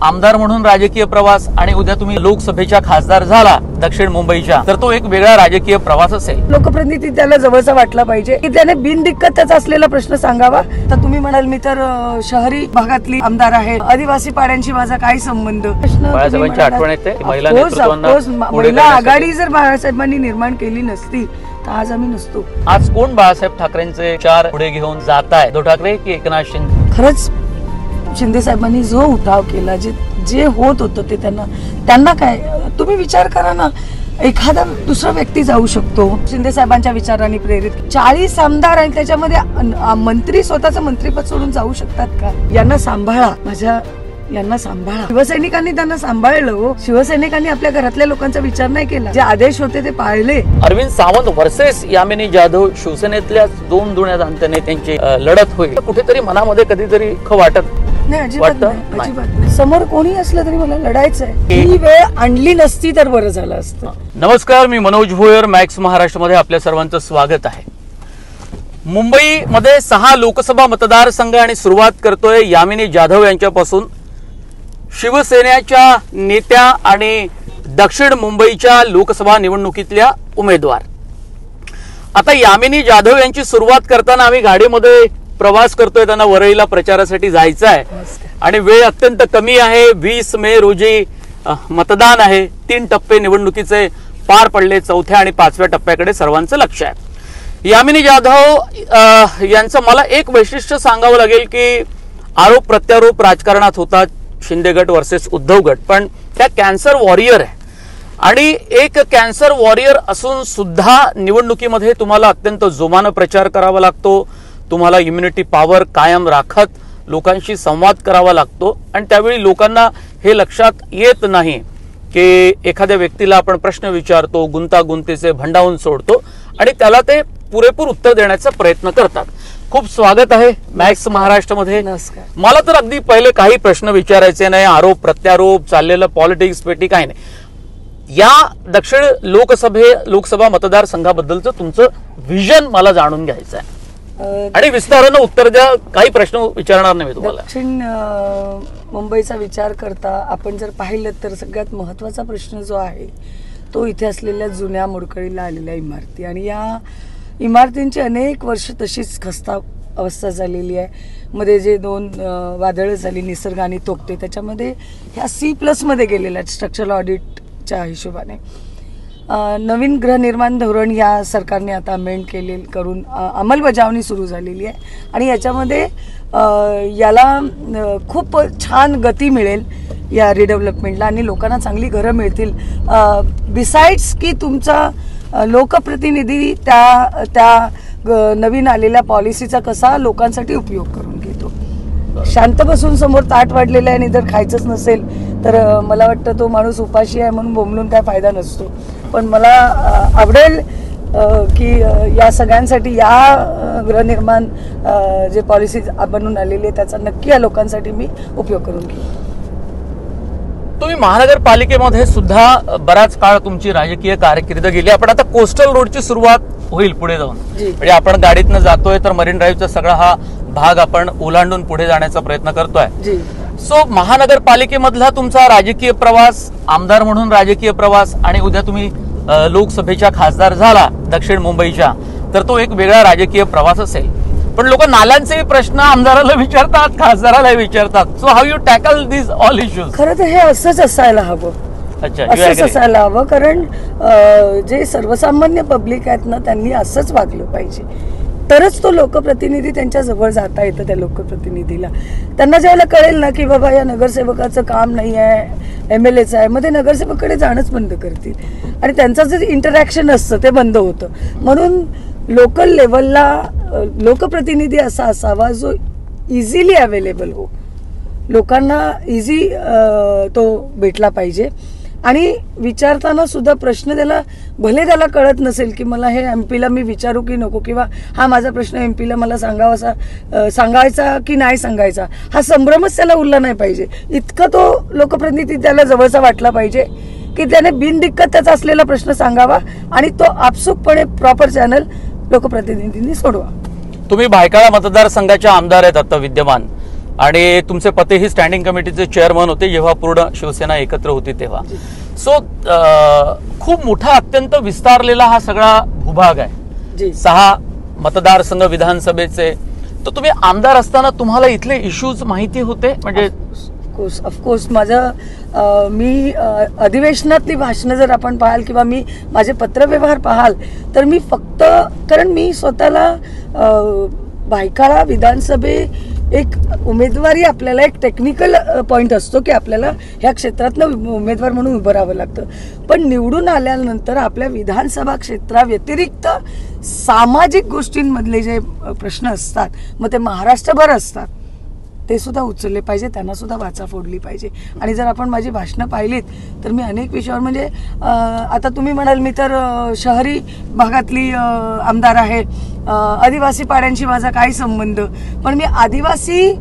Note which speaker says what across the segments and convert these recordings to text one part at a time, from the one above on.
Speaker 1: आमदार म्हणून राजकीय प्रवास आणि उद्या तुम्ही लोकसभेच्या खासदार झाला दक्षिण मुंबईच्या, तर तो एक वेगळा राजकीय प्रवास असेल।
Speaker 2: लोकप्रतिनिधी त्याला जवळचा वाटला पाहिजे की त्याने बिनदिक्कतच असलेला प्रश्न सांगावा। तर तुम्ही म्हणाल मी तर शहरी भागातली आमदार आहे, आदिवासी पाड्यांशी माझा काय संबंध?
Speaker 1: बाळासाहेबांची आठवण येते महिला नेतृत्वांना
Speaker 2: महिला आघाडी जर बाळासाहेबांनी निर्माण केली नसती तर आज आम्ही नसतो।
Speaker 1: आज कोण बाळासाहेब ठाकरेंचे विचार पुढे घेऊन जात आहे, उद्धव ठाकरे की एकनाथ शिंदे?
Speaker 2: खरंच शिंदे साहेबांनी जो उठाव केला, जे होत होतं ते त्यांना काय, तुम्ही विचार करा ना, एखादा दुसरा व्यक्ती जाऊ शकतो शिंदे साहेबांच्या विचारांनी प्रेरित। 40 आमदार आणि त्याच्यामध्ये मंत्री स्वतःचं मंत्रीपद सोडून जाऊ शकतात का? यांना सांभाळा, यांना सांभाळा। शिवसैनिकांनी त्यांना सांभाळलं हो। शिवसैनिकांनी आपल्या घरातल्या लोकांचा विचार नाही केला, जे आदेश होते ते पाळले।
Speaker 1: अरविंद सावंत वर्सेस यामिनी जाधव, शिवसेनेतल्या दोन जुन्या जाणत्या नेत्यांची लढत होईल, कुठेतरी मनामध्ये कधीतरी वाटत
Speaker 2: नाही, अजिबात नाही। समोर कोणी असलं तरी मला लढायचंय। ही वेळ आणली नसती तर बरं झालं असतं।
Speaker 1: नमस्कार, मी मनोज भोयर, मॅक्स महाराष्ट्रमध्ये आपल्या सर्वांचं स्वागत आहे। मुंबईमध्ये 6 लोकसभा मतदारसंघ आणि सुरुवात करतोय यामिनी जाधव यांच्यापासून, शिवसेनेच्या नेत्या आणि दक्षिण मुंबईच्या लोकसभा निवडणुकीतल्या उमेदवार। आता यामिनी जाधव यांची सुरुवात करताना आम्ही गाडीमध्ये प्रवास करतोय, त्यांना वरळीला प्रचारासाठी जायचं आहे आणि वेळ अत्यंत कमी आहे। 20 मे रोजी मतदान आहे। 3 टप्पे निवडणुकीचे पार पडले, 4थ्या आणि 5व्या टप्प्याकडे सर्वांचं लक्ष आहे। यामिनी जाधव यांचं मला एक वैशिष्ट्य सांगावं लागेल की आरोप प्रत्यारोप राजकारणात होतात, शिंदे गट वर्सेस उद्धव गट, पण त्या कॅन्सर वॉरियर आहे आणि एक कॅन्सर वॉरियर असून सुद्धा निवडणुकीमध्ये तुम्हाला अत्यंत जोमानं प्रचार करावा लागतो, तुम्हाला इम्युनिटी पॉवर कायम राखत लोकांशी संवाद करावा लागतो आणि त्यावेळी लोकांना हे लक्षात येत नाही की एखाद्या व्यक्तीला आपण प्रश्न विचारतो, गुंतागुंतीचे भंडावून सोडतो आणि त्याला ते पुरेपूर उत्तर देण्याचा प्रयत्न करतात। खूप स्वागत आहे मॅक्स महाराष्ट्रमध्ये। मला तर अगदी पहिले काही प्रश्न विचारायचे नाही, आरोप प्रत्यारोप चाललेलं पॉलिटिक्स पेटी काही नाही। या दक्षिण लोकसभा मतदारसंघाबद्दलचं तुमचं विजन मला जाणून घ्यायचं आहे आणि विस्तारानं उत्तर द्या, काही प्रश्न विचारणार नाही मी तुम्हाला।
Speaker 2: दक्षिण मुंबईचा विचार करता आपण जर पाहिलं तर सगळ्यात महत्वाचा प्रश्न जो आहे तो इथे असलेल्या जुन्या मोडकळीला आलेल्या इमारती, आणि या इमारतींची अनेक वर्ष तशीच खस्ता अवस्था झालेली आहे। मध्ये जे 2 वादळं झाली निसर्ग आणि तोक्ते, त्याच्यामध्ये ह्या C+ मध्ये गेलेल्या स्ट्रक्चरल ऑडिटच्या हिशोबाने नवीन गृहनिर्माण धोरण या सरकारने आता अमेंड करून अंमलबजावणी सुरू झालेली आहे आणि याच्यामध्ये याला खूप छान गती मिळेल या रिडेव्हलपमेंटला आणि लोकांना चांगली घरं मिळतील। बिसाइड्स की तुमचा लोकप्रतिनिधी त्या नवीन आलेल्या पॉलिसीचा कसा लोकांसाठी उपयोग करून घेतो। शांत बसून समोर ताट वाढलेलं आहे आणि जर खायचंच नसेल तर मला वाटतं तो माणूस उपाशी आहे म्हणून बोंबलून काय फायदा नसतो। पण मला आवडेल की या सगळ्यांसाठी या गृहनिर्माण जे पॉलिसी बनवून आलेली आहे त्याचा नक्की या लोकांसाठी मी उपयोग करून घेईन।
Speaker 1: तुम्ही महानगरपालिकेमध्ये सुद्धा बराच काळ तुमची राजकीय कारकीर्द गेली। आपण आता कोस्टल रोडची सुरुवात होईल पुढे जाऊन, म्हणजे आपण गाडीतनं जातोय तर मरीन ड्राईव्हचा सगळा हा भाग आपण ओलांडून पुढे जाण्याचा प्रयत्न करतोय। सो महानगरपालिकेमधला तुमचा राजकीय प्रवास, आमदार म्हणून राजकीय प्रवास आणि उद्या तुम्ही लोकसभेच्या खासदार झाला दक्षिण मुंबईच्या, तर तो एक वेगळा राजकीय प्रवास असेल। पण लोक नाल्यांचे प्रश्न आमदाराला विचारतात, खासदाराला विचारतात। So how you tackle this all issues?
Speaker 2: खरं तर हे असंच असायला हवं, असंच असायला हवं, कारण जे सर्वसामान्य पब्लिक आहेत ना त्यांनी असंच वागलं पाहिजे, तरच तो लोकप्रतिनिधी त्यांच्या जवळ जाता येतं। त्या लोकप्रतिनिधीला त्यांना ज्यावेळेला कळेल ना की बाबा या नगरसेवकाचं काम नाही आहे, MLAचं आहे, मध्ये नगरसेवकाकडे जाणंच बंद करतील आणि त्यांचं जे इंटरॅक्शन असतं ते बंद होतं। म्हणून लोकल लेवलला लोकप्रतिनिधी असा असावा जो इझिली अवेलेबल हो, लोकांना इझी तो भेटला पाहिजे आणि विचारताना सुद्धा प्रश्न भले त्याला कळत नसेल की मला हे MP ला मी विचारू की नको, किंवा हा माझा प्रश्न MP ला मला सांगायचा की नाही सांगायचा, हा संभ्रमच त्याला उरला नाही पाहिजे। इतकं तो लोकप्रतिनिधी त्याला जवळचा वाटला पाहिजे की त्याने बिनदिक्कतच असलेला प्रश्न सांगावा आणि तो आपसुकपणे प्रॉपर चॅनल लोकप्रतिनिधींनी सोडवा।
Speaker 1: तुम्ही भायखळा मतदारसंघाचे आमदार आहेत आता विद्यमान, आणि तुमचे पतीही स्टँडिंग कमिटीचे चेअरमन होते जेव्हा पूर्ण शिवसेना एकत्र होती तेव्हा. सो खूप मोठा अत्यंत विस्तारलेला हा सगळा भूभाग आहे, 6 मतदारसंघ विधानसभेचे. तर तुम्ही आमदार असताना तुम्हाला इथले इश्यूज माहिती होते? म्हणजे
Speaker 2: ऑफकोर्स माझं मी अधिवेशनातली भाषणं जर आपण पाहाल किंवा मी माझे पत्रव्यवहार पाहाल तर मी फक्त, कारण मी स्वतःला भायखळा विधानसभे एक उमेदवारी आपल्याला एक टेक्निकल पॉईंट असतो की आपल्याला ह्या क्षेत्रातनं उमेदवार म्हणून उभं राहावं लागतं. पण निवडून आल्यानंतर आपल्या विधानसभा क्षेत्राव्यतिरिक्त सामाजिक गोष्टींमधले जे प्रश्न असतात, मग ते महाराष्ट्रभर असतात, ते सुद्धा उचलले पाहिजे, त्यांना सुद्धा वाचा फोडली पाहिजे. आणि जर आपण माझी भाषणं पाहिलीत तर मी अनेक विषयावर, म्हणजे आता तुम्ही म्हणाल मी तर शहरी भागातली आमदार आहे, आदिवासी पाड्यांशी माझा काही संबंध, पण मी आदिवासी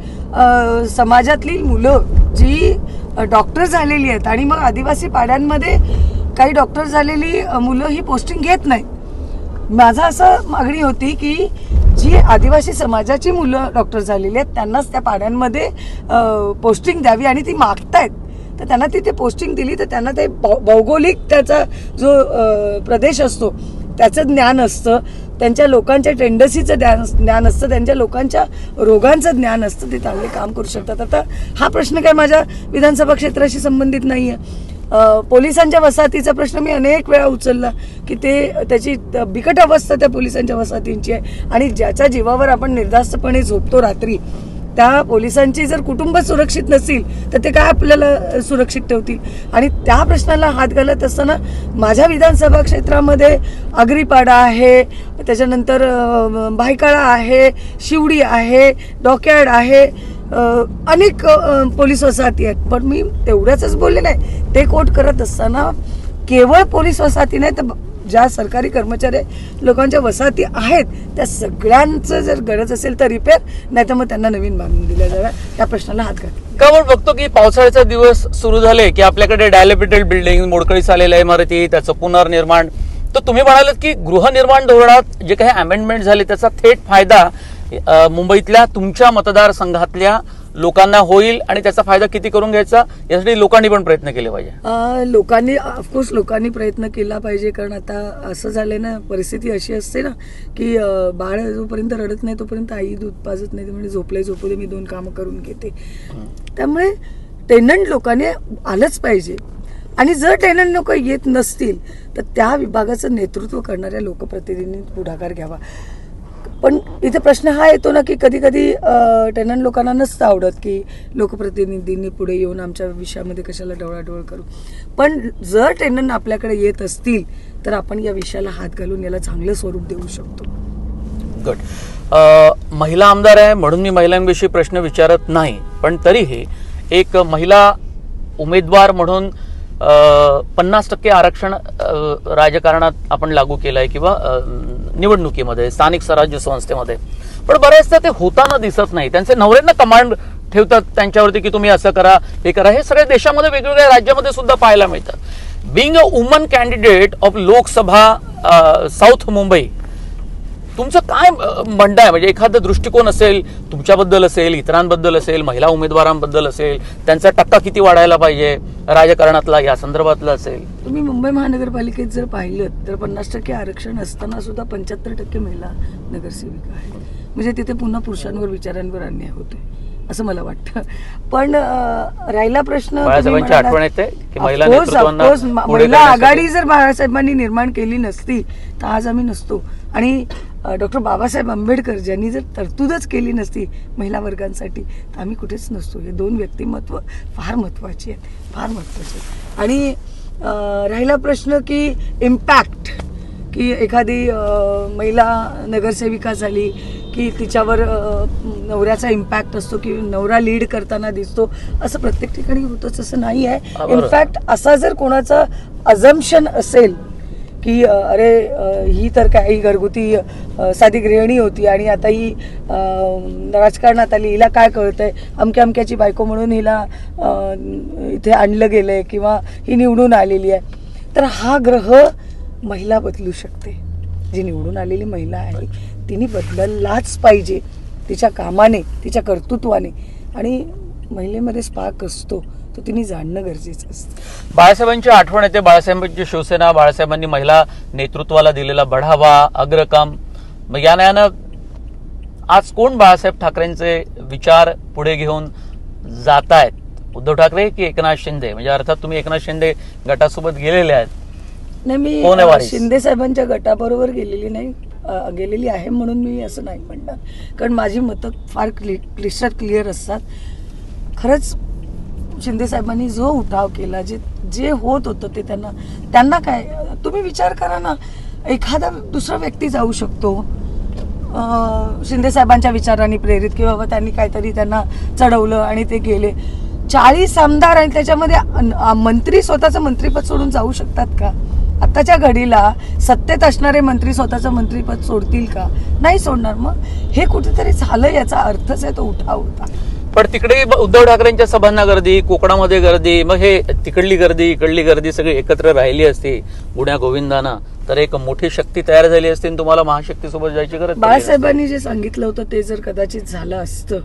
Speaker 2: समाजातली मुलं जी डॉक्टर झालेली आहेत आणि मग आदिवासी पाड्यांमध्ये काही डॉक्टर झालेली मुलं ही पोस्टिंग घेत नाहीत. माझा असं मागणी होती की जी आदिवासी समाजाची मुलं डॉक्टर झालेली आहेत त्यांनाच त्या पाड्यांमध्ये पोस्टिंग द्यावी, आणि ती मागतायत तर त्यांना तिथे पोस्टिंग दिली तर त्यांना ते भौगोलिक त्याचा जो प्रदेश असतो त्याचं ज्ञान असतं, त्यांच्या लोकांच्या टेंडन्सीचं ज्ञान असतं, त्यांच्या लोकांच्या रोगांचं ज्ञान असतं, ते चांगले काम करू शकतात. आता हा प्रश्न काय माझ्या विधानसभा क्षेत्राशी संबंधित नाही आहे. पोलिसांच्या वसाहतीचा प्रश्न मी अनेक वेळा उचलला की त्याची बिकट अवस्था त्या पोलिसांच्या वसाहतींची आहे, आणि ज्याच्या जीवावर आपण निर्धास्तपणे झोपतो रात्री, त्या पोलिसांची जर कुटुंब सुरक्षित नसतील तर ते काय आपल्याला सुरक्षित ठेवतील. आणि त्या प्रश्नाला हात घालत असताना माझ्या विधानसभा क्षेत्रामध्ये आगरीपाडा आहे, त्याच्यानंतर भायखळा आहे, शिवडी आहे, डॉकयार्ड आहे, अनेक पोलीस वसाहती आहेत. पण मी तेवढ्याच बोलले नाही, ते कोट करत असताना केवळ पोलीस वसाहती नाही तर ज्या सरकारी कर्मचारी लोकांच्या वसाहती आहेत त्या सगळ्यांचं जर गरज असेल तर रिपेअर, नाही तर मग त्यांना नवीन बांधून दिल्या जाव्या, या प्रश्नाला हात घातला.
Speaker 1: का आपण बघतो की पावसाळ्याचे दिवस सुरू झाले की आपल्याकडे डायलेपिटेड बिल्डिंग, मोडकळीस आलेल्या इमारती, त्याचं पुनर्निर्माण. तर तुम्ही म्हणालात की गृहनिर्माण धोरणात जे काही अमेंडमेंट झाले त्याचा थेट फायदा मुंबईतल्या तुमच्या मतदारसंघातल्या लोकांना होईल, आणि त्याचा फायदा किती करून घ्यायचा यासाठी लोकांनी पण प्रयत्न केले पाहिजे.
Speaker 2: लोकांनी ऑफकोर्स लोकांनी प्रयत्न केला पाहिजे, कारण आता असं झालंय ना, परिस्थिती अशी असते ना की बाळ जोपर्यंत रडत नाही तोपर्यंत आई दूध पाजत नाही, म्हणजे झोपू दे, मी 2 कामं करून घेते. त्यामुळे टेनंट लोकांनी आलंच पाहिजे, आणि जर टेनंट लोक येत नसतील तर त्या विभागाचं नेतृत्व करणाऱ्या लोकप्रतिनिधींनी पुढाकार घ्यावा. पण इथे प्रश्न हा येतो ना की कधी कधी टेनंट लोकांना नसतं आवडत की लोकप्रतिनिधींनी पुढे येऊन आमच्या विषयामध्ये कशाला डवळाडवळ करू. पण जर टेनंट आपल्याकडे येत असतील तर आपण या विषयाला हात घालून याला चांगलं स्वरूप देऊ शकतो.
Speaker 1: गुड. महिला आमदार आहे म्हणून मी महिलांविषयी प्रश्न विचारत नाही, पण तरीही एक महिला उमेदवार म्हणून 50% आरक्षण राजकारणात आपण लागू केलंय किंवा निवडणुकीमध्ये, स्थानिक स्वराज्य संस्थेमध्ये, पण बऱ्याचदा ते होताना दिसत नाही. त्यांचे नवऱ्यांना कमांड ठेवतात त्यांच्यावरती की तुम्ही असं करा, हे करा. हे सगळ्या देशामध्ये वेगवेगळ्या राज्यामध्ये सुद्धा पाहायला मिळतं. Being a woman candidate of Lok Sabha south Mumbai, तुमचं काय म्हणणं आहे? म्हणजे एखादा दृष्टिकोन असेल तुमच्याबद्दल, असेल इतरांबद्दल, असेल महिला उमेदवारांबद्दल असेल, त्यांचा टक्का किती वाढायला पाहिजे राजकारणातला, या संदर्भातला असेल.
Speaker 2: तुम्ही मुंबई महानगरपालिकेत जर पाहिलं तर 50% आरक्षण असताना सुद्धा 75% महिला नगरसेविका आहेत. म्हणजे तिथे पुन्हा पुरुषांवर विचारांवर अन्याय होतोय असं मला वाटतं. पण राहिला प्रश्न,
Speaker 1: आठवण येते की
Speaker 2: महिला आघाडी जर बाळासाहेबांनी निर्माण केली नसती तर आज आम्ही नसतो. आणि डॉक्टर बाबासाहेब आंबेडकर ज्यांनी जर तरतूदच केली नसती महिला वर्गांसाठी तर आम्ही कुठेच नसतो. हे 2 व्यक्तिमत्व फार महत्वाची आहेत, फार महत्वाचे आहेत. आणि राहिला प्रश्न की इम्पॅक्ट, की एखादी महिला नगरसेविका झाली की तिच्यावर नवऱ्याचा इम्पॅक्ट असतो की नवरा लीड करताना दिसतो, असं प्रत्येक ठिकाणी होतच असं नाही आहे. इनफॅक्ट असा जर कोणाचा अझम्पशन असेल की अरे ही तर काही घरगुती साधी गृहिणी होती आणि आता ही राजकारणात आली, हिला काय कळतंय, अमक्याची बायको म्हणून हिला इथे आणलं गेलंय किंवा ही निवडून आलेली आहे, तर हा ग्रह महिला बदलू शकते. जी निवडून आलेली महिला आहे तिने बदललाच पाहिजे, तिच्या कामाने, तिच्या कर्तृत्वाने. आणि महिलेमध्ये स्पार्क असतो तो तिने जाणणं गरजेचं असतं.
Speaker 1: बाळासाहेबांची आठवण येते, बाळासाहेबांची शिवसेना, बाळासाहेबांनी महिला नेतृत्वाला दिलेला बढावा, अग्रकाम. मग या नयानं आज कोण बाळासाहेब ठाकरेंचे विचार पुढे घेऊन जातायत? उद्धव ठाकरे की एकनाथ शिंदे? म्हणजे अर्थात तुम्ही एकनाथ शिंदे गटासोबत गेलेले आहेत.
Speaker 2: नाही, मी शिंदे साहेबांच्या गटाबरोबर गेलेली आहे म्हणून मी असं नाही म्हणणार, कारण माझी मतं फार क्लिअर असतात. खरंच शिंदे साहेबांनी जो उठाव केला, जे होत होतं ते त्यांना काय, तुम्ही विचार करा ना, एखादा दुसरा व्यक्ती जाऊ शकतो शिंदे साहेबांच्या विचारांनी प्रेरित, की बाबा त्यांनी काहीतरी त्यांना चढवलं आणि ते गेले. 40 आमदार आणि त्याच्यामध्ये मंत्री स्वतःचं मंत्रीपद सोडून जाऊ शकतात का? आताच्या घडीला सत्तेत असणारे मंत्री स्वतःचं मंत्रीपद सोडतील का? नाही सोडणार. मग हे कुठेतरी झालं, याचा अर्थच आहे तो उठाव होता.
Speaker 1: पण तिकडे उद्धव ठाकरेंच्या सभांना गर्दी, कोकणामध्ये गर्दी, मग हे तिकडली गर्दी इकडली गर्दी सगळी एकत्र राहिली असती गुण्या गोविंदाना, तर एक मोठी शक्ती तयार झाली असती आणि तुम्हाला महाशक्तीसोबत जायची गरज.
Speaker 2: बाळासाहेबांनी जे सांगितलं होतं ते जर कदाचित झालं असतं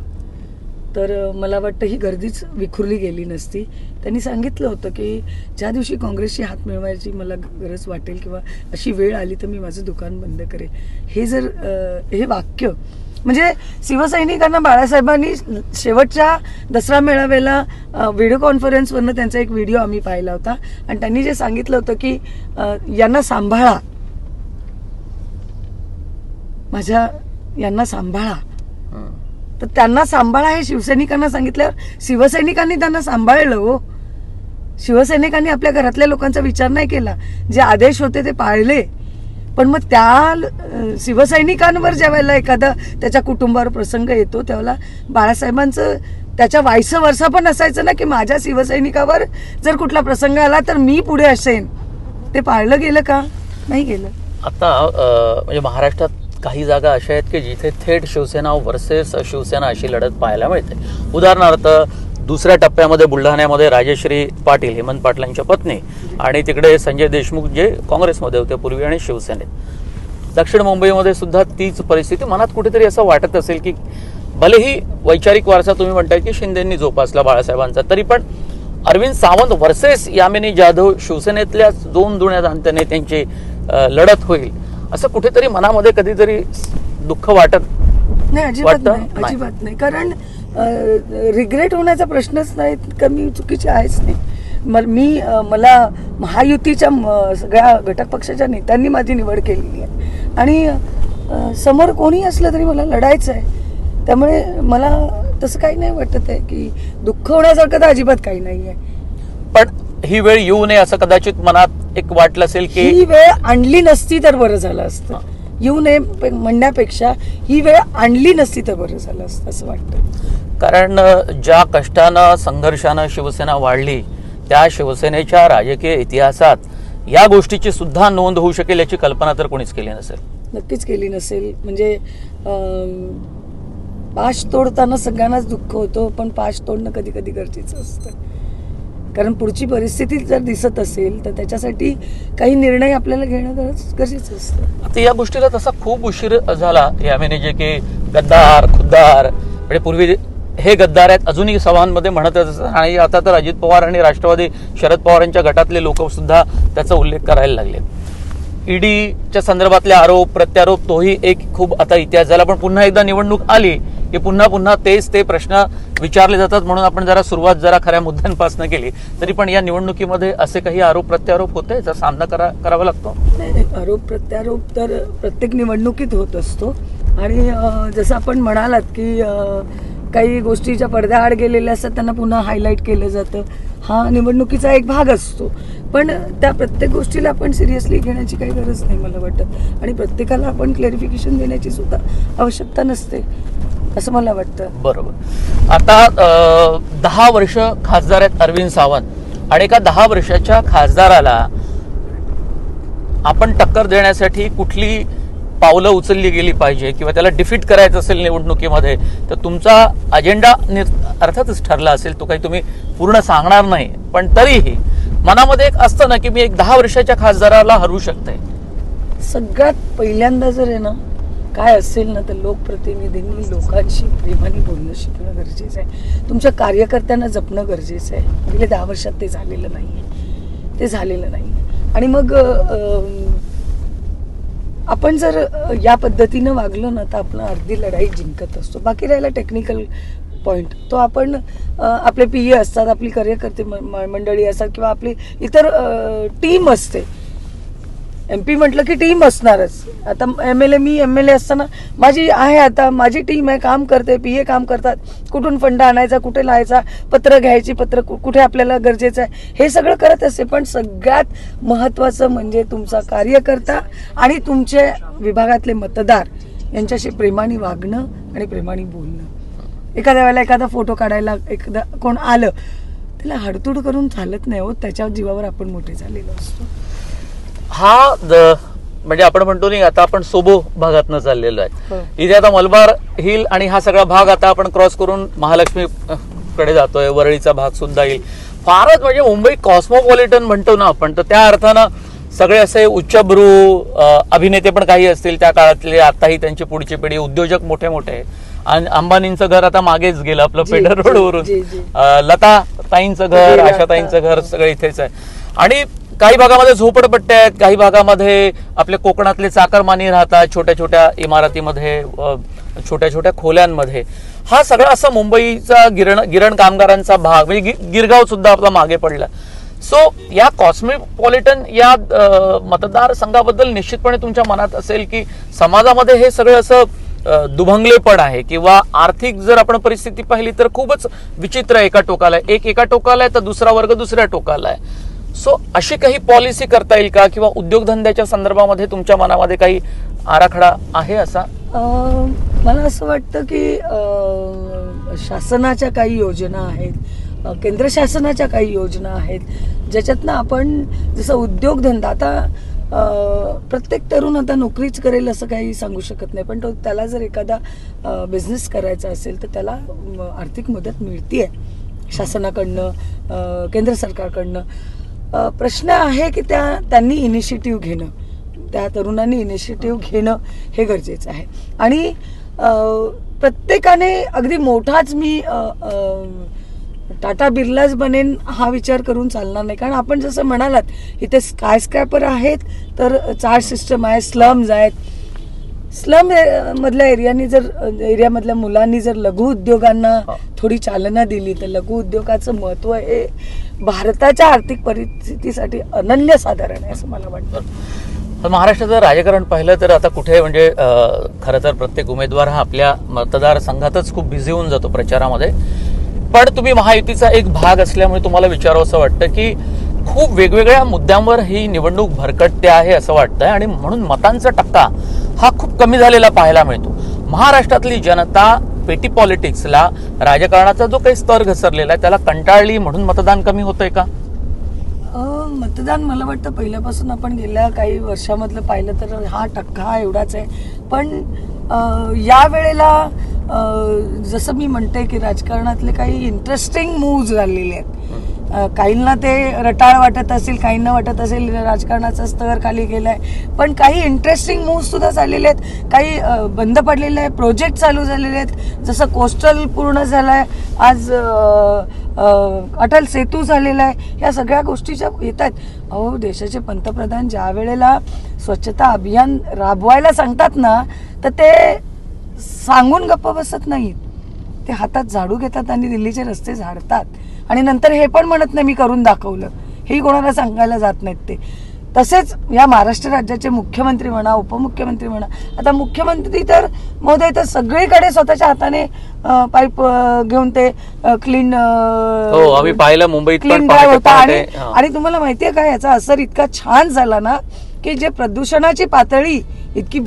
Speaker 2: तर मला वाटतं ही गर्दीच विखुरली गेली नसती. त्यांनी सांगितलं होतं की ज्या दिवशी काँग्रेसशी हात मिळवायची मला गरज वाटेल किंवा अशी वेळ आली तर मी माझं दुकान बंद करेन. हे वाक्य म्हणजे शिवसैनिकांना बाळासाहेबांनी शेवटच्या दसरा मेळाव्याला व्हिडिओ कॉन्फरन्सवरनं त्यांचा एक व्हिडिओ आम्ही पाहिला होता आणि त्यांनी जे सांगितलं होतं की यांना सांभाळा, यांना सांभाळा. तर त्यांना सांभाळा हे शिवसैनिकांना सांगितल्यावर शिवसैनिकांनी त्यांना सांभाळलं. हो, शिवसैनिकांनी आपल्या घरातल्या लोकांचा विचार नाही केला, जे आदेश होते ते पाळले. पण मग त्या शिवसैनिकांवर ज्यावेळेला एखादा त्याच्या कुटुंबावर प्रसंग येतो त्यावेळेला बाळासाहेबांचं त्याच्या वाईस वर्षा पण असायचं ना, की माझ्या शिवसैनिकावर जर कुठला प्रसंग आला तर मी पुढे असेन. ते पाळलं गेलं का? नाही गेलं.
Speaker 1: आता म्हणजे महाराष्ट्रात काही जागा अशा आहेत की जिथे थेट शिवसेना वर्सेस शिवसेना अशी लढत पाहायला मिळते. उदाहरणार्थ दुसऱ्या टप्प्यामध्ये बुलढाण्यामध्ये राजेश्री पाटील, हेमंत पाटलांच्या पत्नी, आणि तिकडे संजय देशमुख जे काँग्रेसमध्ये होते पूर्वी आणि शिवसेनेत. दक्षिण मुंबईमध्ये सुद्धा तीच परिस्थिती. मनात कुठेतरी असं वाटत असेल की भलेही वैचारिक वारसा तुम्ही म्हणताय की शिंदेंनी जोपासला बाळासाहेबांचा, तरी पण अरविंद सावंत वर्सेस यामिनी जाधव शिवसेनेतल्या 2 जुन्या जाणत्या नेत्यांची लढत होईल असं कुठेतरी मनामध्ये कधीतरी दुःख वाटत
Speaker 2: नाही? अजिबात नाही. कारण रिग्रेट होण्याचा प्रश्नच नाही, कमी चुकीचे आहेच नाही. मला महायुतीच्या सगळ्या घटक पक्षाच्या नेत्यांनी माझी निवड केलेली आहे आणि समोर कोणी असलं तरी मला लढायचं आहे. त्यामुळे मला तसं काही नाही वाटत आहे की दुःख होण्यासारखं तर अजिबात काही नाही आहे.
Speaker 1: पण ही वेळ येऊ नये असं कदाचित मनात एक वाटलं असेल की
Speaker 2: ही वेळ आणली नसती तर बरं झालं असतं. येऊ नये म्हणण्यापेक्षा ही वेळ आणली नसती तर बरं झालं असतं असं वाटतं.
Speaker 1: कारण ज्या कष्टानं संघर्षानं शिवसेना वाढली त्या शिवसेनेच्या राजकीय इतिहासात या गोष्टीची सुद्धा नोंद होऊ शकेल याची कल्पना तर कोणीच केली नसेल.
Speaker 2: नक्कीच केली नसेल. म्हणजे पाश तोडताना सगळ्यांनाच दुःख होतं, पण पाश तोडणं कधी कधी गरजेचं असतं. कारण पुढची परिस्थिती जर दिसत असेल तर त्याच्यासाठी काही निर्णय आपल्याला घेणं गरजेचं असतं.
Speaker 1: आता या गोष्टीला तसा खूप उशीर झाला. यामिनी जे की गद्दार खुद्दार, म्हणजे पूर्वी हे गद्दार आहेत अजूनही सभांमध्ये म्हणतच असतात आणि आता तर अजित पवार आणि राष्ट्रवादी शरद पवारांच्या गटातले लोक सुद्धा त्याचा उल्लेख करायला लागले. ईडीच्या संदर्भातले आरोप प्रत्यारोप तोही एक खूप आता इतिहास झाला. पण पुन्हा एकदा निवडणूक आली की पुन्हा तेच ते प्रश्न विचारले जातात. म्हणून आपण सुरुवात खऱ्या मुद्द्यांपासून केली तरी पण या निवडणुकीमध्ये असे काही आरोप प्रत्यारोप होते, याचा सामना करावा लागतो.
Speaker 2: नाही, आरोप प्रत्यारोप तर प्रत्येक निवडणुकीत होत असतो. आणि जसं आपण म्हणालात की काही गोष्टीच्या पडद्याआड गेलेल्या असतात त्यांना पुन्हा हायलाईट केलं जातं. हा निवडणुकीचा एक भाग असतो. पण त्या प्रत्येक गोष्टीला आपण सिरियसली घेण्याची काही गरज नाही मला वाटतं. आणि प्रत्येकाला आपण क्लॅरिफिकेशन देण्याची सुद्धा आवश्यकता नसते असं मला वाटतं.
Speaker 1: बरोबर. आता 10 वर्ष खासदार आहेत अरविंद सावंत आणि एका 10 वर्षाच्या खासदाराला आपण टक्कर देण्यासाठी कुठली पावलं उचलली गेली पाहिजे किंवा त्याला डिफीट करायचं असेल निवडणुकीमध्ये तर तुमचा अजेंडा अर्थातच ठरला असेल. तो काही तुम्ही पूर्ण सांगणार नाही, पण तरीही मनामध्ये एक असतं ना की मी एक 10 वर्षाच्या खासदाराला हरू शकते.
Speaker 2: सगळ्यात पहिल्यांदा जर आहे ना काय असेल ना तर लोकप्रतिनिधींनी लोकांशी प्रेमाने बोलणं शिकणं गरजेचं आहे. तुमच्या कार्यकर्त्यांना जपणं गरजेचं आहे. गेल्या 10 वर्षात ते झालेलं नाही. आणि मग आपण जर या पद्धतीनं वागलो ना तर आपण अर्धी लढाई जिंकत असतो. बाकी राहिला टेक्निकल पॉईंट, तो आपण आपले PA असतात, आपली कार्यकर्ते मंडळी असतात किंवा आपली इतर टीम असते. MP म्हटलं की टीम असणारच. आता मी MLA असताना माझी टीम आहे, काम करते, PA काम करतात, कुठून फंड आणायचा, कुठे लावायचा, पत्र घ्यायची, पत्र कुठे आपल्याला गरजेचं आहे, हे सगळं करत असते. पण सगळ्यात महत्त्वाचं म्हणजे तुमचा कार्यकर्ता आणि तुमचे विभागातले मतदार यांच्याशी प्रेमाने वागणं आणि प्रेमाने बोलणं. एखाद्या वेळेला एखादा फोटो काढायला एखादा कोण आलं त्याला हडतूड करून चालत नाही हो. त्याच्या जीवावर आपण मोठे झालेलो असतो.
Speaker 1: म्हणजे आपण म्हणतो नाही, आता आपण सोबो भागातनं चाललेलो आहे.
Speaker 2: हो.
Speaker 1: इथे आता मलबार हिल आणि हा सगळा भाग आता आपण क्रॉस करून महालक्ष्मी कडे जातोय. वरळीचा भाग सुद्धा येईल. फारच म्हणजे मुंबई कॉस्मोपॉलिटन म्हणतो ना आपण, तर त्या अर्थानं सगळे असे उच्चभ्रू अभिनेते पण काही असतील त्या काळातले, आताही त्यांची पुढची पिढी, उद्योजक मोठे मोठे. आणि अंबानींचं घर आता मागेच गेलं आपलं पेडर रोडवरून. लता ताईंचं घर, आशा ताईंचं घर सगळं इथेच आहे. आणि काही भागामध्ये झोपडपट्ट्या आहेत, काही भागामध्ये आपले कोकणातले चाकरमानी राहतात छोट्या छोट्या इमारतीमध्ये, छोट्या छोट्या खोल्यांमध्ये. हा सगळा असा मुंबईचा गिरण कामगारांचा भाग, म्हणजे गिरगाव सुद्धा आपला मागे पडला. सो या कॉस्मोपॉलिटन या मतदारसंघाबद्दल निश्चितपणे तुमच्या मनात असेल की समाजामध्ये हे सगळं असं दुभंगलेपण आहे किंवा आर्थिक जर आपण परिस्थिती पाहिली तर खूपच विचित्र एका टोकाला आहे, एका टोकाला आहे तर दुसरा वर्ग दुसऱ्या टोकाला आहे. सो अशी काही पॉलिसी करता येईल का, किंवा उद्योगधंद्याच्या संदर्भामध्ये तुमच्या मनामध्ये काही आराखडा आहे असा?
Speaker 2: मला असं वाटतं की शासनाच्या काही योजना आहेत, केंद्र शासनाच्या काही योजना आहेत, ज्याच्यातनं आपण जसं उद्योगधंदा, आता प्रत्येक तरुण आता नोकरीच करेल असं काही सांगू शकत नाही, पण त्याला जर एखादा बिझनेस करायचा असेल तर त्याला आर्थिक मदत मिळते शासनाकडनं, केंद्र सरकारकडनं. प्रश्न आहे की त्यांनी इनिशिएटिव्ह घेणं, त्या तरुणांनी इनिशिएटिव्ह घेणं हे गरजेचं आहे. आणि प्रत्येकाने अगदी मोठाच मी टाटा बिर्लाच बनेन हा विचार करून चालणार नाही. कारण आपण जसं म्हणालात इथे स्कायस्क्रॅपर आहेत, तर चार्ज सिस्टम आहे, स्लम्स आहेत. स्लम मधल्या एरियामधल्या मुलांनी जर लघु उद्योगांना थोडी चालना दिली तर लघु उद्योगाचं महत्व हे भारताच्या आर्थिक परिस्थितीसाठी अनन्यसाधारण आहे असं मला वाटतं.
Speaker 1: महाराष्ट्राचं राजकारण पाहिलं तर आता कुठे म्हणजे खरं तर प्रत्येक उमेदवार हा आपल्या मतदारसंघातच खूप बिझी होऊन जातो प्रचारामध्ये. पण तुम्ही महायुतीचा एक भाग असल्यामुळे तुम्हाला विचारावं असं वाटतं की खूप वेगवेगळ्या मुद्द्यांवर ही निवडणूक भरकटते आहे असं वाटतंय, आणि म्हणून मतांचा टक्का हा खूप कमी झालेला पाहायला मिळतो. महाराष्ट्रातली जनता पेटी पॉलिटिक्सला, राजकारणाचा जो काही स्तर घसरलेला आहे त्याला कंटाळली म्हणून मतदान कमी होतंय का?
Speaker 2: मतदान मला वाटतं पहिल्यापासून आपण गेल्या काही वर्षामधलं पाहिलं तर हा टक्का एवढाच आहे. पण या वेळेला जसं मी म्हणते की राजकारणातले काही इंटरेस्टिंग मूव्ज झालेले आहेत. काहींना ते रटाळ वाटत असेल, काहींना वाटत असेल राजकारणाचा स्तर खाली गेलाय, पण काही इंटरेस्टिंग मूव्ज सुद्धा झालेले आहेत. काही बंद पडलेले आहेत, प्रोजेक्ट चालू झालेले आहेत. जसं कोस्टल पूर्ण झालाय, आज अटल सेतू झालेला आहे. या सगळ्या गोष्टीच्या येतात. अहो, देशाचे पंतप्रधान ज्या वेळेला स्वच्छता अभियान राबवायला सांगतात ना, तर ते सांगून गप्प बसत नाहीत. ते हातात झाडू घेतात आणि दिल्लीचे रस्ते झाडतात, आणि नंतर हे पण म्हणत नाही मी करून दाखवलं. हे कोणाला सांगायला जात नाहीत ते. तसेच या महाराष्ट्र राज्याचे मुख्यमंत्री म्हणा, उपमुख्यमंत्री म्हणा, आता मुख्यमंत्री तर महोदय तर सगळीकडे स्वतःच्या हाताने पाईप घेऊन ते क्लीन
Speaker 1: आम्ही पाहिलं मुंबईत
Speaker 2: क्लीन ड्राईव्ह होता. आणि तुम्हाला माहितीये का, याचा असर इतका छान झाला ना की जे प्रदूषणाची पातळी इतकी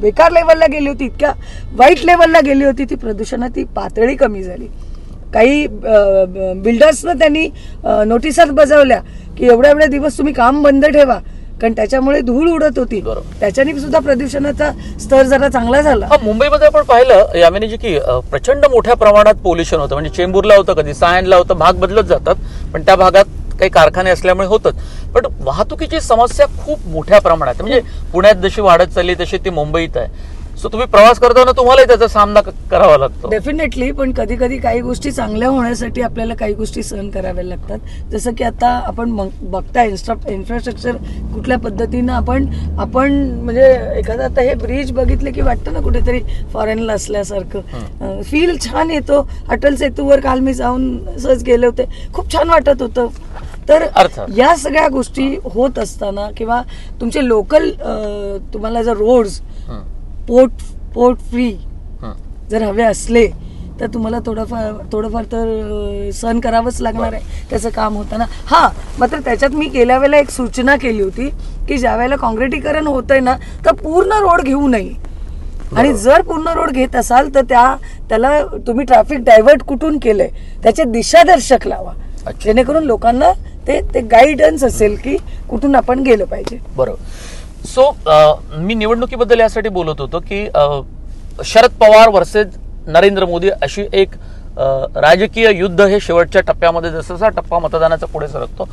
Speaker 2: बेकार लेवलला गेली होती, इतक्या वाईट लेवलला गेली होती, ती प्रदूषणाची पातळी कमी झाली. काही बिल्डर्सनं त्यांनी नोटिसात बजावल्या की एवढ्या दिवस तुम्ही काम बंद ठेवा, कारण त्याच्यामुळे धूळ उडत होती. त्याच्याने सुद्धा प्रदूषणाचा स्तर जरा चांगला झाला.
Speaker 1: मुंबईमध्ये आपण पाहिलं यामिनीजी की प्रचंड मोठ्या प्रमाणात पोल्युशन होतं. म्हणजे चेंबूरला होतं, कधी सायनला होतं, भाग बदलत जातात, पण त्या भागात काही कारखाने असल्यामुळे होतच. पण वाहतुकीची समस्या खूप मोठ्या प्रमाणात आहे. म्हणजे पुण्यात जशी वाढत चालली तशी ती मुंबईत आहे. सो तुम्ही प्रवास करताना तुम्हालाही त्याचा सामना करावा लागतो.
Speaker 2: डेफिनेटली. पण कधी कधी काही गोष्टी चांगल्या होण्यासाठी आपल्याला काही गोष्टी सहन कराव्या लागतात. जसं की आता आपण बघता इन्फ्रास्ट्रक्चर कुठल्या पद्धतीनं आपण म्हणजे एखादा आता हे ब्रिज बघितले की वाटतं ना कुठेतरी फॉरेनला असल्यासारखं. फील छान येतो. अटल सेतूवर काल मी जाऊन सहज गेले होते, खूप छान वाटत होतं. तर या सगळ्या गोष्टी होत असताना किंवा तुमचे लोकल तुम्हाला जर रोड्स पोर्ट फ्री जर हवे असले तर तुम्हाला थोडंफार तर सहन करावंच लागणार आहे त्याचं काम होताना. हा, मात्र त्याच्यात मी गेल्या वेळेला एक सूचना केली होती की ज्या वेळेला काँक्रिटीकरण होतंय ना तर पूर्ण रोड घेऊ नये. आणि जर पूर्ण रोड घेत असाल तर त्याला तुम्ही ट्रॅफिक डायव्हर्ट कुठून केलंय त्याचे दिशादर्शक लावा, जेणेकरून लोकांना ते गाईडन्स असेल की कुठून आपण गेलं पाहिजे.
Speaker 1: बरोबर. सो मी निवडणुकीबद्दल यासाठी बोलत होतो की शरद पवार वर्सेस नरेंद्र मोदी अशी एक राजकीय युद्ध हे शेवटच्या टप्प्यामध्ये जसा टप्पा मतदानाचा पुढे सरकतो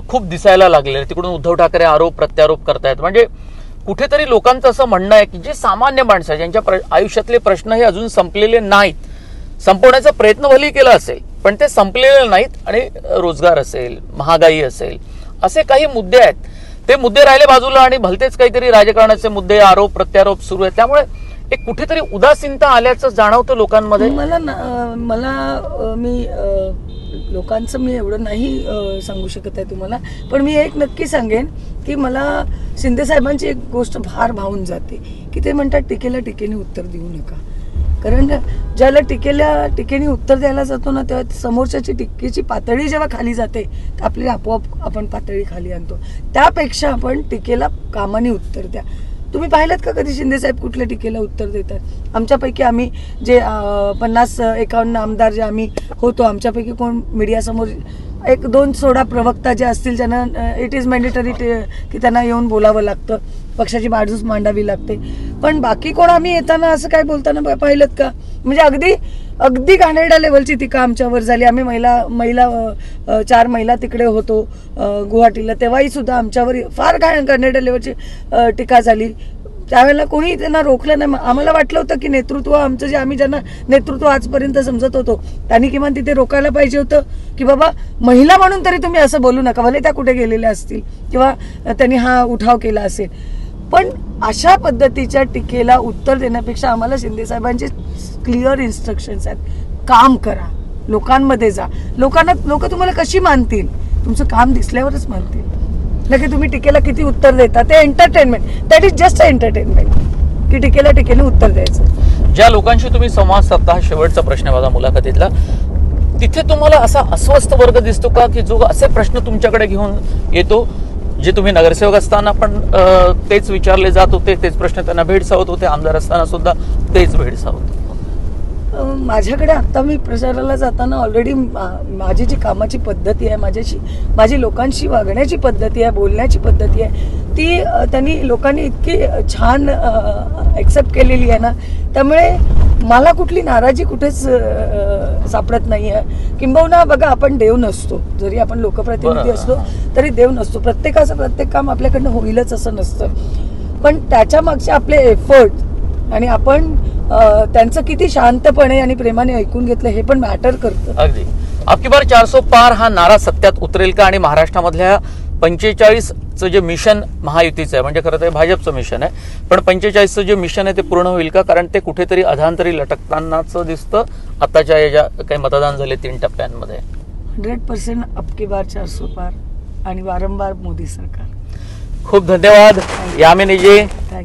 Speaker 1: खूप दिसायला लागले. तिकडून उद्धव ठाकरे आरोप प्रत्यारोप करतायत. म्हणजे कुठेतरी लोकांचं असं म्हणणं आहे की जे सामान्य माणसं ज्यांच्या आयुष्यातले प्रश्न हे अजून संपलेले नाहीत, संपवण्याचा प्रयत्न भलेही केला असेल पण ते संपलेले नाहीत. आणि रोजगार असेल, महागाई असेल, असे काही मुद्दे आहेत. ते मुद्दे राहिले बाजूला आणि भलतेच काहीतरी राजकारणाचे मुद्दे, आरोप प्रत्यारोप सुरू आहेत. त्यामुळे एक कुठेतरी उदासीनता आल्याचं जाणवतं लोकांमध्ये.
Speaker 2: मी लोकांचं मी एवढं नाही सांगू शकत आहे तुम्हाला, पण मी एक नक्की सांगेन की मला शिंदे साहेबांची एक गोष्ट फार भावून जाते की ते म्हणतात टीकेला टीकेने उत्तर देऊ नका. कारण ज्याला टीकेने उत्तर द्यायला जातो ना तेव्हा समोरच्याची टीकेची पातळी जेव्हा खाली जाते तर आपली आपोआप आपण पातळी खाली आणतो. त्यापेक्षा आपण टीकेला कामाने उत्तर द्या. तुम्ही पाहिलं का कधी शिंदे साहेब कुठल्या टीकेला उत्तर देतात? आमच्यापैकी आम्ही जे 50-51 आमदार जे आम्ही होतो, आमच्यापैकी कोण मीडियासमोर 1-2 सोडा प्रवक्ता जे असतील ज्यांना इट इज मॅन्डेटरी की त्यांना येऊन बोलावं लागतं, पक्षाची बाजूच मांडावी लागते. पण बाकी कोण आम्ही येताना असं काय बोलताना पाहिलं का? म्हणजे अगदी घाणेरड्या लेवलची टीका आमच्यावर झाली. आम्ही महिला 4 महिला तिकडे होतो गुवाहाटीला, तेव्हाही सुद्धा आमच्यावर फार घाणेरड्या लेवलची टीका झाली. त्यावेळेला कोणी त्यांना रोखलं नाही. आम्हाला वाटलं होतं की नेतृत्व आमचं जे आम्ही ज्यांना नेतृत्व आजपर्यंत समजत होतो त्यांनी किमान तिथे रोकायला पाहिजे होतं की बाबा महिला म्हणून तरी तुम्ही असं बोलू नका, भले त्या कुठे गेलेल्या असतील किंवा त्यांनी हा उठाव केला असेल. पण अशा पद्धतीच्या टीकेला उत्तर देण्यापेक्षा आम्हाला शिंदे साहेबांचे क्लिअर इन्स्ट्रक्शन्स आहेत. काम करा, लोकांमध्ये जा. लोक तुम्हाला कशी मानतील? तुमचं काम दिसल्यावरच मानतील. नक्की तुम्ही टीकेला किती उत्तर देता ते entertainment, that is just entertainment की टीकेला टीकेने उत्तर द्यायचं.
Speaker 1: ज्या लोकांशी तुम्ही संवाद साधता, हा शेवटचा प्रश्न आहे माझा मुलाखतीतला, तिथे तुम्हाला असा अस्वस्थ वर्ग दिसतो का की जो असे प्रश्न तुमच्याकडे घेऊन येतो जे तुम्ही नगरसेवक असताना पण तेच विचारले जात होते, तेच प्रश्न त्यांना भेडसावत होते, आमदार असताना सुद्धा तेच भेडसावत होते?
Speaker 2: माझ्याकडे आता मी प्रचाराला जाताना ऑलरेडी माझी जी कामाची पद्धती आहे, माझी लोकांशी वागण्याची पद्धती आहे, बोलण्याची पद्धती आहे, ती लोकांनी इतकी छान ॲक्सेप्ट केलेली आहे ना, त्यामुळे मला कुठली नाराजी कुठेच सापडत नाही आहे. किंबहुना बघा, आपण देव नसतो, जरी आपण लोकप्रतिनिधी असलो तरी देव नसतो. प्रत्येकाचं प्रत्येक काम आपल्याकडनं होईलच असं नसतं. पण त्याच्या मागचे आपले एफर्ट आणि आपण त्यांचं किती शांतपणे आणि प्रेमाने ऐकून घेतलं हे पण मॅटर करतं.
Speaker 1: अगदी. अबकी बार 400 पार हा नारा सत्यात उतरेल का? आणि महाराष्ट्रामधल्या 45चं जे मिशन महायुतीचं आहे, म्हणजे खरं तर भाजपचं मिशन आहे, पण 45चं जे मिशन आहे ते पूर्ण होईल का? कारण ते कुठेतरी अधांतरी लटकतानाच दिसतं आताच्या या ज्या काही मतदान झाले 3 टप्प्यांमध्ये.
Speaker 2: 100% अबकी बार 400 पार आणि वारंवार मोदी सरकार.
Speaker 1: खूप धन्यवाद यामिनीजी.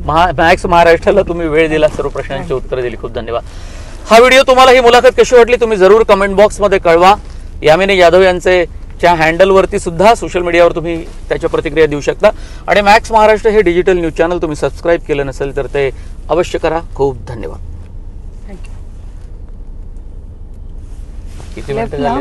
Speaker 1: मॅक्स महाराष्ट्राला तुम्ही वेळ दिला, सर्व प्रश्नांची उत्तरं दिली. खूप धन्यवाद. हा व्हिडिओ तुम्हाला, ही मुलाखत कशी वाटली तुम्ही जरूर कमेंट बॉक्समध्ये कळवा. यामिनी जाधव यांच्या हँडलवरती सुद्धा सोशल मीडियावर तुम्ही त्याच्या प्रतिक्रिया देऊ शकता. आणि मॅक्स महाराष्ट्र हे डिजिटल न्यूज चॅनल तुम्ही सबस्क्राईब केलं नसेल तर ते अवश्य करा. खूप धन्यवाद.
Speaker 2: थँक्यू.
Speaker 1: किती मिनिटं झाली?